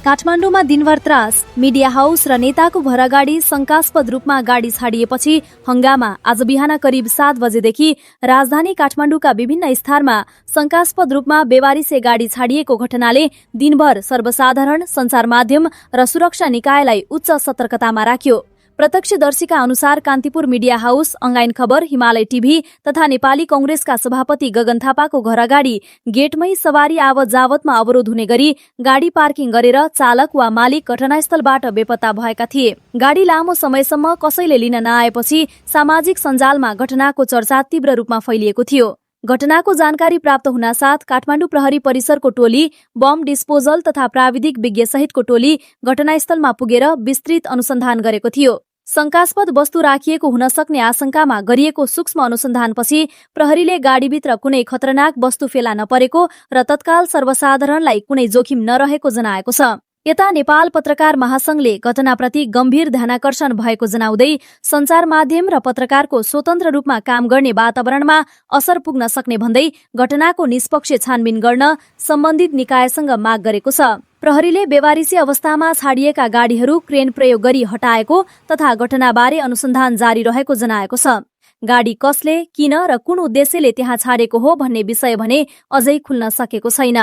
काठमाडौँमा दिनभर त्रास, मिडिया हाउस र नेताको घर अगाडि शंकास्पद रूपमा गाडी छाडिएपछि हंगामा। आज बिहान करिब 7 बजेदेखि राजधानी काठमाडौँका विभिन्न स्थानमा शंकास्पद रूपमा बेवारिसे गाडी छाडिएको घटनाले दिनभर सर्वसाधारण, सञ्चार माध्यम र सुरक्षा निकायलाई उच्च सतर्कतामा राख्यो। प्रत्यक्षदर्शीका अनुसार कान्तिपुर मिडिया हाउस, अनलाइन खबर, हिमालय टिभी तथा नेपाली कंग्रेसका सभापति गगन थापाको घर अगाडि गेटमै सवारी आवत जावतमा अवरोध हुने गरी गाडी पार्किङ गरेर चालक वा मालिक घटनास्थलबाट बेपत्ता भएका थिए। गाडी लामो समयसम्म कसैले लिन नआएपछि सामाजिक सञ्जालमा घटनाको चर्चा तीव्र रूपमा फैलिएको थियो। घटनाको जानकारी प्राप्त हुनासाथ काठमाडौँ प्रहरी परिसरको टोली, बम डिस्पोजल तथा प्राविधिक विज्ञ सहितको टोली घटनास्थलमा पुगेर विस्तृत अनुसन्धान गरेको थियो। शंकास्पद वस्तु राखिएको हुन सक्ने आशंकामा गरिएको सूक्ष्म अनुसन्धानपछि प्रहरीले गाडीभित्र कुनै खतरनाक वस्तु फेला नपरेको र तत्काल सर्वसाधारणलाई कुनै जोखिम नरहेको जनाएको छ। यता नेपाल पत्रकार महासंघले घटनाप्रति गम्भीर ध्यानाकर्षण भएको जनाउँदै सञ्चार माध्यम र पत्रकारको स्वतन्त्र रूपमा काम गर्ने वातावरणमा असर पुग्न सक्ने भन्दै घटनाको निष्पक्ष छानबिन गर्न सम्बन्धित निकायसँग माग गरेको छ। प्रहरीले बेवारिसी अवस्थामा छाडिएका गाडीहरू क्रेन प्रयोग गरी हटाएको तथा घटनाबारे अनुसन्धान जारी रहेको जनाएको छ। गाडी कसले, किन र कुन उद्देश्यले त्यहाँ छाडेको हो भन्ने विषय भने अझै खुल्न सकेको छैन।